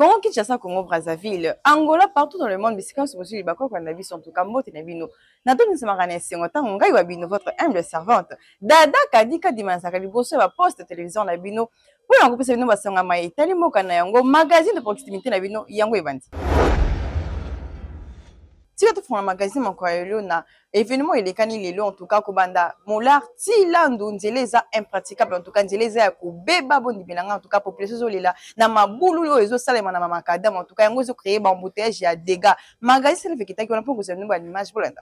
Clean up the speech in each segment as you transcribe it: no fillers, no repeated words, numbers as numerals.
Congo Kinshasa, Congo Brazzaville, Angola, partout dans le monde, mais c'est quand même les Bako qu'on a vu, en tout cas, Mote Nabino. Nato ni semaine c'est autant on gagne Wabino, votre humble servante. Dada Kadika Dimansa, Kaliboso, la poste télévision Nabino. Pour un groupe, c'est nous, Basanga Maï, Talimo Kanayango, magazine de proximité Nabino, Yango et Bandi. Si tu fais un magazine, mon coeur, na événement il est canilé en tout cas Kobanda molar ti lando nzeleza impraticable en tout cas nzeleza ya kubeba bondi bilanga en tout cas population là na mabulu yo ezo salema na mamakadam en tout cas yango ezo créer ba embouteillage ya dégâts magazine le fait que on peut que une image pour l'enda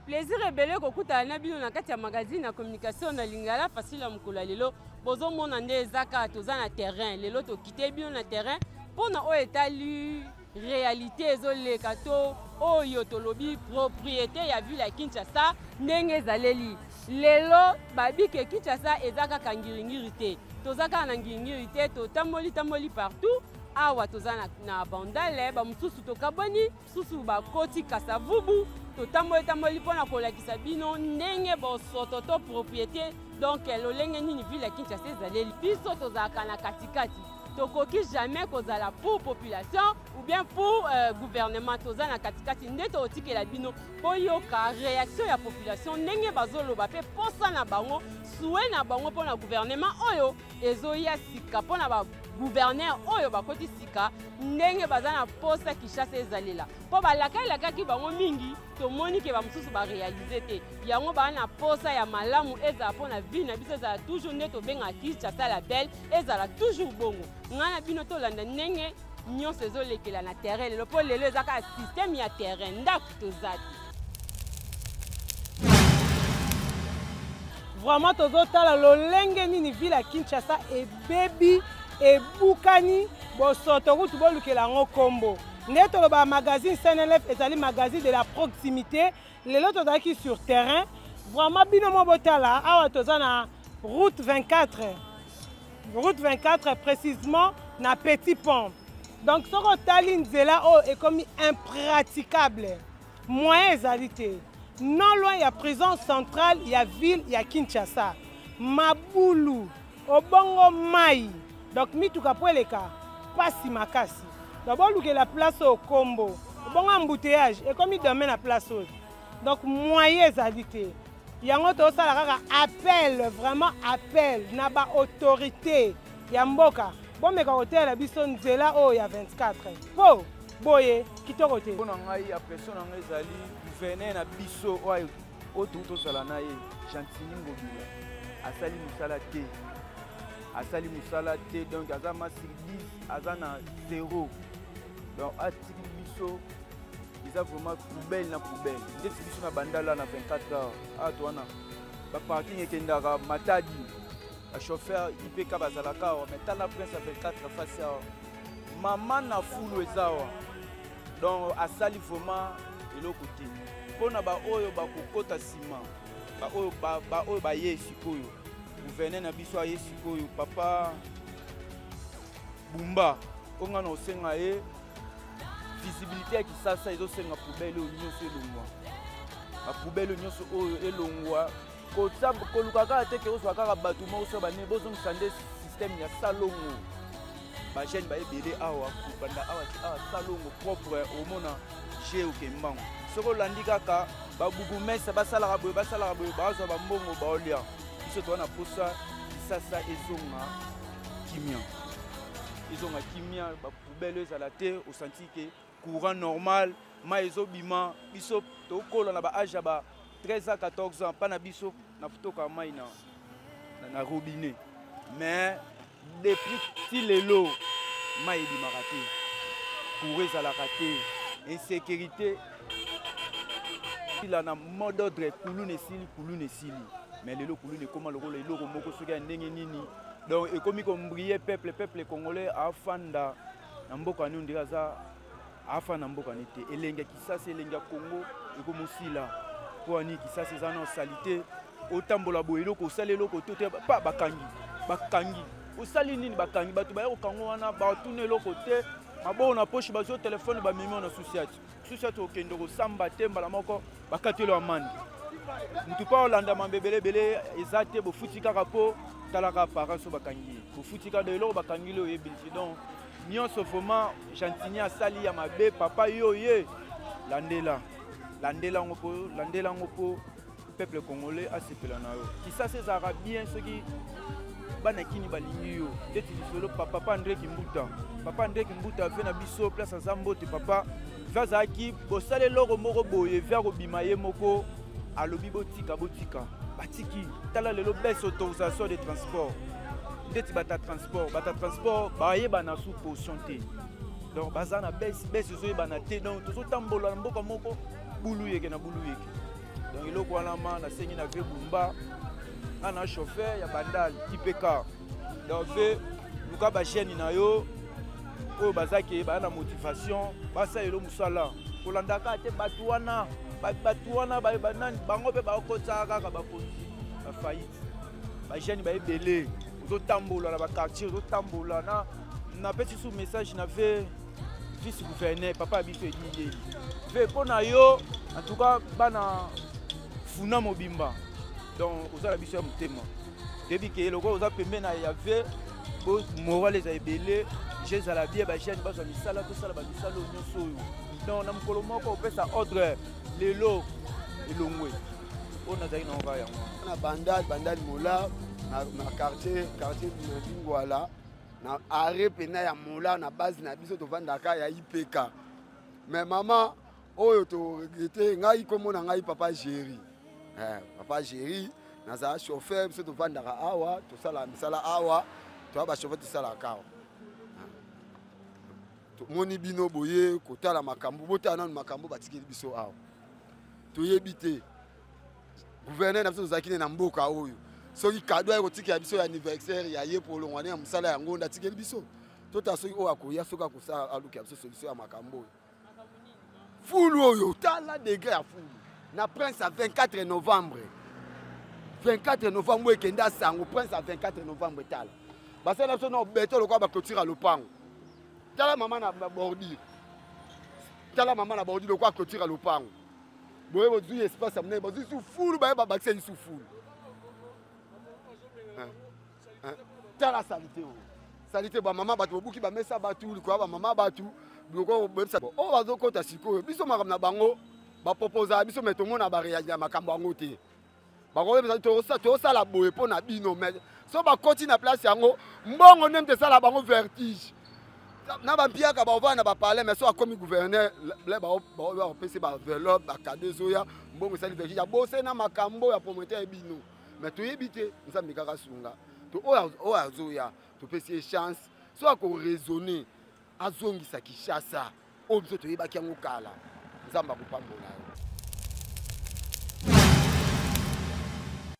plaisir ebele kokuta na bino na kati ya magazine na communication na lingala facile mukula lelo bozo mona nde ezaka toza na terrain lelo to quitter bino na terrain pona o etali réalité ezoleka to oyo tolobi propriété ya ville ya Kinshasa ndenge ezaleli lelo babike Kinshasa ezaka kangiringiri te tozaka na ngingiri te to tamoli partout awa toza na bandale ba mususu tokaboni susu ba koti kasavubu to tamoli pona kolakisa bino ndenge bosoto to propriété donc lolenge nini ville ya Kinshasa ezaleli biso tozaka na katikati tokoki jamais kozala pour population ou bien pour gouvernement toza na katikati nde totikela bino boyoka réaction ya population ndenge bazoloba pe posa na bango souhait na bango pona gouvernement oyo ezoya sika pona ba gouverneur oyo bakoti sika ndenge baza na posa Kinshasa ezalela po balakaki bango mingi tomoni ke ba mususu ba réaliser te yango ba na posa ya malamu ezala pona vie na biso ezala toujours nde tobenga Kinshasa la belle ezala toujours bongo ngana bino tolanda ndenge nyonso ezolekela na terrain lelo po lelo ezaka système ya terrain ndako tozati vraiment tozotala lolenge nini ville ya Kinshasa ebebi ebukani bosoto kutu bolukela ngo kombo nde toloba magazine CNLF ezali magazine de la proximité lelo tozalaki sur terrain vraiment bino mo botala awa toza na route 24 précisément na Petit Pont donc soko tali nzela o ekomi impraticable moyen ezali te non loin ya prison centrale ya ville ya Kinshasa mabulu obongo mai donc mituka poeleka pasi makasi d'abord luke la place au combo bon embouteillage et comme il donne la place donc moyen ezali te yango to sala kaka appel vraiment appel na ba autorité ya mboka bomeka hôtel biso nzela o ya 24 po boye kitoko te pona ngai impression na ngai ezali gouverneur na biso o to sala na ye Gentili Ngobila asali musala te donc aza masiri 10 aza na 0 donc atiki biso eza vraiment poubelle na poubelle ndeti biso na bandala na 24 heures ato wana ba parking ekendaka Matadi ba chauffeur IPK bazalaka awa mais tala prince à 24 face awa mama na fulu ezawa donc asali vraiment eloko te mpona ba oyo bakokota nsima ba oyo baye sikoyo gouverneur na biso aye sikoyo papa Bumba onga na osenga ye visibilité ya Kisasa ezosenga poubelle oyo nyonso elongwa bapoubelle nyonso oyo elongwa koluka kaka te ke ozwa kaka bato moko so bane bozongisa nde système ya salongo bagene bayebele awa kobanda awa salongo propre omona je okembango soki olandi kaka babugumesa basalaka boye bazwa bambongo baolia biso towana posa Kisasa ezonga kimia bapoubelle ezala te osanti ke courant normal ma ezobima biso tokola na ba âge ya ba 13 à 14 ans pas na biso na futoka mai na robinet mais depuis ti lelo mai ebimaka te courant ezalaka te insécurité ila na mot d'ordre kuluna esili mais lelo kuluna ekoma lokola eloko moko soki ya ndenge nini donc ekomi kombriller peuple congolais afanda na mboka ni ndira za afanda mboka ni te elenge Kisasa elenge Congo ekomosila po ani Kisasa za na salité otambola boye eloko osali eloko to te pa bakangi osali nini bakangi bato ba yokango wana ba tune eloko te mabo na poche bazo téléphone ba mimi na société okende ko samba te mbala moko bakatelo amani mutu pa olanda mambebele bele eza te bofuti kaka po talaka parents so bakangi bofuti kaka de eloko bakangi le oyebi donc nyonso vraiment Jantini asali ya mabe papa yo ye landela ngo po peuple congolais asepela na yo kisasa ezalaka bien soki bana kini balingi yo ndeti lisolo papa André Kimbuta afe na biso place aza mbote papa vazalaki bosala eloko moko boye via kobima ye moko alobi botika batiki tala lelo baisse autorisation de transport ndeti bata transport bayeba na sous portion te donc baza na baisse ezoyebana te donc tozotambola na mboka moko bulu yeke donc eloko wana ma nasengi na ve bumba ana chauffeur ya bandal IPK donc ve luka bachaine na yo oyo bazaki bana motivation basa elo musala kolandaka te batu wana bango mpe bakotaka kaka bakonzi bafaillite bajeune baebele ozotambola na baquartier ozotambola napesi su message na ve vice gouverneur papa ya biso ediyeli ve mpo na yo en tout cas bana funa mobimba donc ozala biso ya motema toyebi ke eloko oza pembeni na ya ve moral eza ebele je ezala bien bajeune bazwa misala tosala bamisala oyo nyonso oyo donc na mokolo moko opesa ordre lelo elongwe oyo nazalaki na oka yango na bandal mola na quartier Ngwala na arrêt pena ya mola na base na biso tovandaka ya IPK mais mama oyo to regrette ngai komona ngai papa Géry naza chauffeur biso tovandaka awa tosala misala awa to ba chauffeur tosala kawa moni bino boye kotala makambo botana makambo batikeli biso awa toyebi te gouverneur na biso tozalaki na mboka oyo soki kado ya kotikela biso ya anniversaire ya ye polongwane ya mosala ya ngonda atikeli biso tota soki oyo akoya soki akosala alukela biso solution ya makambo oyo fulu oyo tala degré ya fulu na prince à 24 novembre oyo ekenda sango prince à 24 novembre tala basala biso na beto lokola baclôture lopango tala mama na bordure lokola clôture lopango boye bozwi espace amene bozwi su fulu baye babakisa lisu fulu tala salite bamama bato bobuki bamesa batu likoya bamama batu biloko boyebisa oyo bazokota sikoyo biso makambo na bango baproposaka biso me tomona bareagi ya makambo yango te bakoyebisa tosala boye mpo na bino me so bakoti na place yango mbongo nde mte esala bango vertige na bampiaka baovana na bapale mais so akomi gouverneur bapesi baenveloppe bakado ezoya mbongo esali vertige abose na makambo ya promoteur ya bino mais toyebi te nzambe kaka sunga to oyo azoya topesi ye chance so akoraisonne azongisa Kinshasa oyo biso toyebaki yango kala nzambe akopambola yo.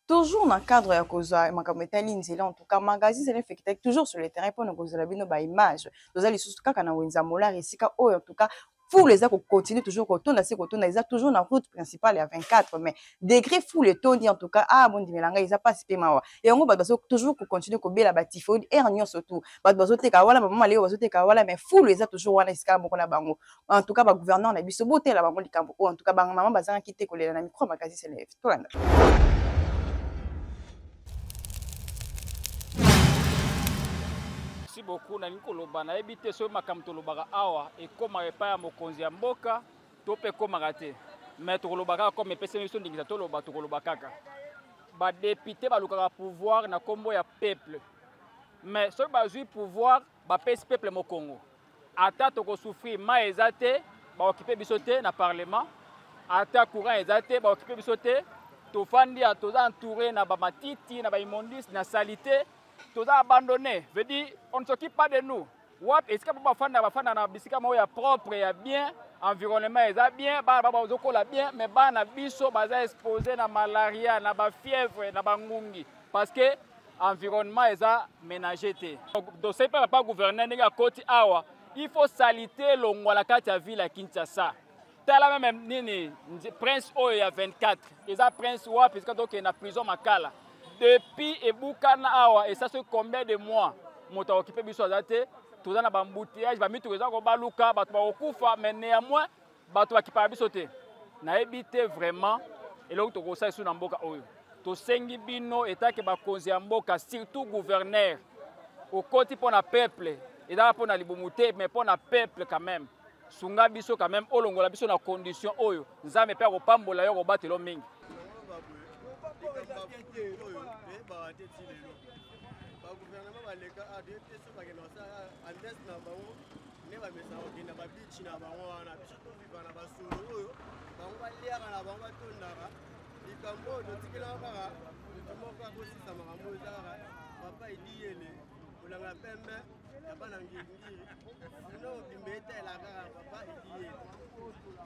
Toujours dans le cadre ya kozwa makambo etali nzela en tout cas magazine c'est effectué toujours sur le terrain pour nous kozala bino ba image tozali lisusu kaka na wenza mola resika oyo en tout cas fou les a continuer toujours kotonda ils a toujours la route principale à 24 mais degré fou le tondi en tout cas bon dimelanga ils a pas si mawa et on va toujours continuer ko bela batifo ernion surtout bazo teka wala maman leo bazo teka wala mais fou les a toujours wana iska moko na bango en tout cas ba gouverneur na biso boté la bango likambo en tout cas ba maman bazanga kité kolela na micro magazine c'est lève tolanda. Merci beaucoup na nikoloba na ebité so makambo tolobaka awa et comme epa ya mokonzi ya mboka to pe komaka te mais tolobaka comme epese biso ndingisa toloba toloba kaka ba député balukaka pouvoir na kombo ya peuple mais so bazui pouvoir ba pesi peuple mo Congo ata to ko souffrir ma ezate ba occuper biso te na parlement ata courant ezate ba occuper biso te to fandi a to entouré na ba matiti na ba immondice na salité tout ça abandonné, veut dire on ne s'occupe pas de nous. Est-ce que bafanda na bisika mo ya propre ya bien, environnement est bien, ba zokola bien, mais ba na biso baza exposé na malaria, na ba fièvre, na ba ngungi parce que environnement est ménagé té. Donc c'est pas gouverneur nga koti awa, il faut saliter longwala kati ya ville ya Kinshasa. Tala même nini prince oyo ya 24, eza prince wa puisque donc na prison makala. Depuis Ebukana awa et ça c'est combien de mois moto occupé biso azate tout dans na bambouteillage ba mitu eza ko baluka bato ba okufa mais néanmoins bato ba kipa biso te na ebité vraiment eloko tokosala biso na mboka oyo tosengi bino etake bakonzi ya mboka surtout gouverneur okoti mpo na peuple ezaka mpo na libumu te mais mpo na peuple quand même sunga biso quand même olongola biso na condition oyo nzambe mpe akopambola yo kobatelo mingi gouvernement baleka adete so bakenda basala andes na bango nde bamesaka kokenda babichi na bango wana biso toviva na basolo oyo bango baliaka na bango batondaka likambo oyo totikelaka kaka moto moko akosisa makambo oyo eza kaka papa ediyele kolanga pembe ya bana ngingiri sino mobimba etela kaka papa ediyele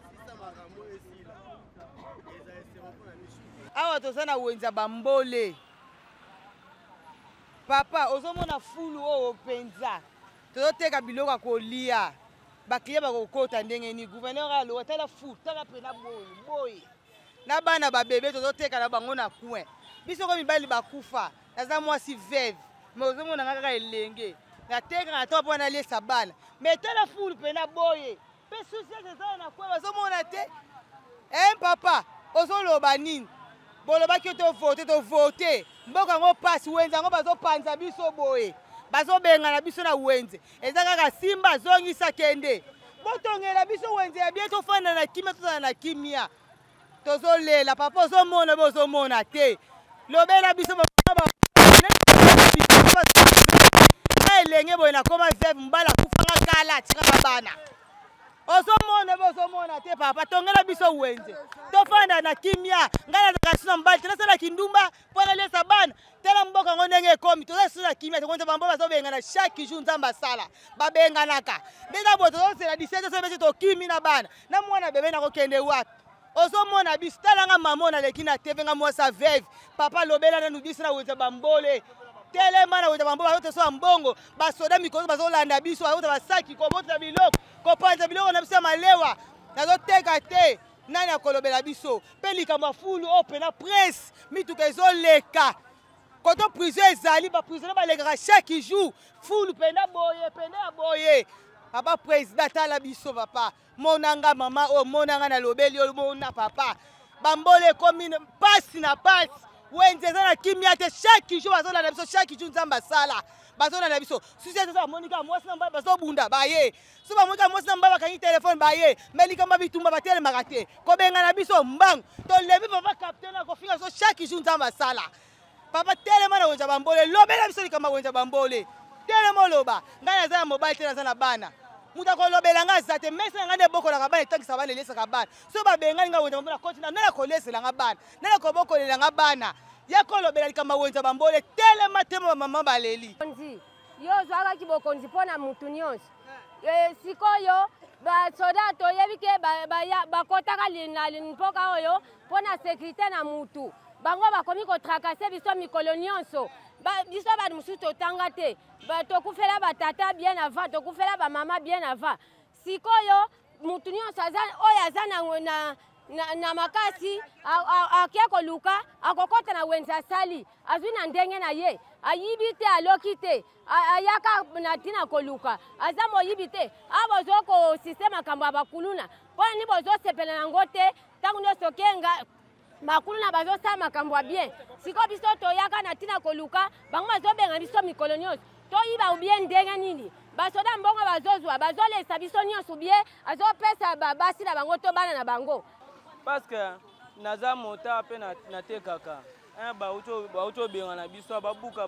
sisa makambo esila eza esema mpona misu awa toza na wenza bambole papa ozomona fulu oyo penza tozoteka biloko ya kolia bakliye bakokota ndenge nini gouverneur aloba tala fu tala pena boye na bana babebe tozoteka na bango na coin biso ko mibali bakufa naza mwasi veve mais ozomona nga kaka elenge nateka na to mpo naliesa bana mais tala fulu pena boye mpe susiete ezala na kue bazomona te papa ozoloba nini bolobaki tovote mboka yango pasi wenze yango bazopanza biso boye bazobengana biso na wenze eza kaka simba azongisa kende botongela biso wenze ya bie tofanda na kimia tozala na kimia tozolela papa ozomona bozomona te lobela biso elenge boye nakoma veve mbala kufanga kala atikaka bana ozomona te papa tongela biso wenze tofanda na kimia ngai nazaka sina mbali te nasala kindumba mpo naliesa bana tala mboka yango ndenge ekomi toza sina na kimia tokonza bambo bazobengana chaque jour nzambe asala babenganaka ndeza boye tozosela 17 so bese tokimi na bana na mwana bebe nakokende wapi ozomona biso talanga mama naleki na tv nga mwasa veve papa lobela nanu biso na wenze bambole telema na wenze bambole bazotesoa mbongo basoda mikozo bazolanda biso bazota basaki kobotela biloko kopanza biloko na biso ya malewa nazoteka te nani akolobela biso mpe likambo ya fulu oyo pena presse mituka ezoleka koto prison ezali baprisonnier balekaka chaque jour fulu pena boye papa président tala biso papa monanga mama oyo monanga na lobeli oyo mona papa bambole ekomi pasi na pasi wenze eza na kimia te chaque jour bazolanda biso chaque jour nzambe asala bazolanda biso susi eza bamonika mwasi na mbala bazobunda baye so bamonika mwasi na mbala bakangi telefone baye me likambo bitumba batelemaka te kobengana biso mbangu tolebi papa capitaine akofinga biso chaque jour nzambe asala papa telema na wenza bambole lobela biso likambo wenza bambole telema oloba ngai naza na mobali te naza na bana mutu akolobela ngai aza te mesi na ngai nde bokolaka bana etangisa bana elesaka bana so babengani ngai wenza bambole akotina nani akoleselanga bana nani akobokolelanga bana yakolobela likambo wenza bambole telema tema bamama baleli yo ozwakaki bokonzi mpo na mutu nyonso sikoyo basoda toyebi ke bakotaka na mpoka oyo mpo na sekurité na mutu bango bakomi kotrakase biso mikolo nyonso biso bato mosusu totanga te tokufela batata bien avant tokufela bamama bien avant sikoyo mutu nyonso oyo aza na makasi akia koluka akokota na wenze asali azwi na ndenge na ye ayibi te aloki te ayaka na ntina koluka aza moyibi te a bozokosiste makambo ya bakuluna mpona ni bozosepela yango te ntango nyonso kenga bakuluna bazosala makambo ya bien sikoyo biso toyaka na ntina koluka bango bazobenga biso mikolo nyonso toyiba ubie ndenge nini basoda mbongo bazozwa bazolesa biso nyonso ubie azopesa babasi na bango to bana na bango parce que naza mota mpe natekaka bauti obenga na biso babuka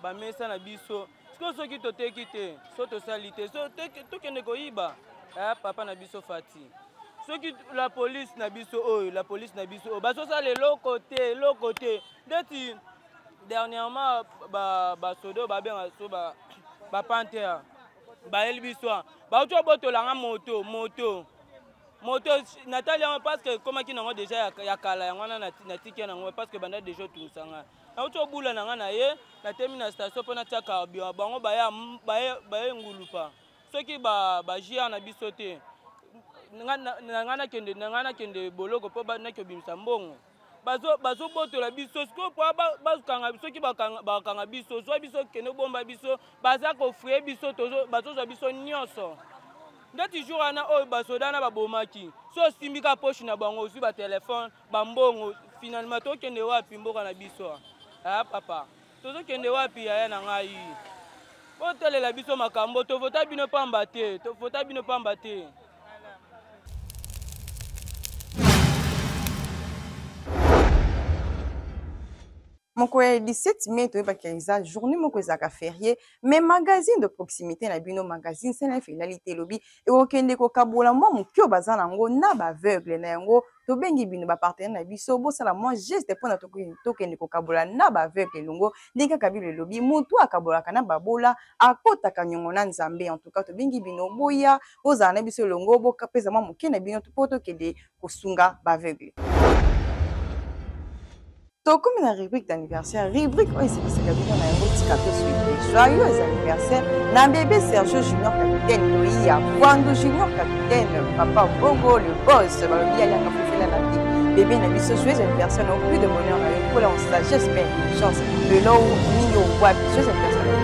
bamesa na biso sikoyo soki toteki te so tosali te so tokende koyiba papa na biso fati soki la police na biso oyo bazosala eloko te ndeti dernièrement basoda babenga so bapantere bayeli biso bauti obotolanga moto natali yango parce que komaki nango déjà ya kala yango wana natiki nango parce que banda déjà otungisanga nauti obula nanga na ye natemi na station mpo natia carburant bango baye ngulupa soki bajia na biso te nanga nakende boloko mpo naki obimisa mbongo bazobotola biso sikoyo mpo soki bakanga biso zwa biso kende bomba biso baza kofrie biso bazozwa biso nyonso ndeti jour wana oyo basoda na babomaki so simbika poche na bango ozwi batelefone bambongo finalement tokende wapi mboka na biso aya papa tozokende wapi yaya na ngai otelela biso makambo tofota bino pamba te tofota bino pamba te. Moko ya 17 mai toyebaki eza journée moko ezalaka férié mais magazine de proximité na bino magazine sena finalité lobi ekokende kokabola mwa moke oyo baza nango na baaveugle na yango tobengi bino bapartenaire na biso bosala mwa geste mpona tokende kokabola na baaveugle elongo ndenge kaka bino elobi motu akabolaka na babola akotaka nyongo na nzambe en tout cas tobengi bino boya bozala na biso elongo bopesa mwa moke na bino mpo tokende kosunga baaveugle. Comme la rubrique d'anniversaire, rubrique oyo esepesaka bino na yango tika toswete joyeux anniversaire na bébé Sergio Junior capitaine Loïa Bwandu Junior capitaine papa Bongo le boss balobi aliaka fofela na vie bébé na biso joyeux anniversaire na plus de bonheur na yo mpola en sagesse mpe chance lelo mingi wapi joyeux anniversaire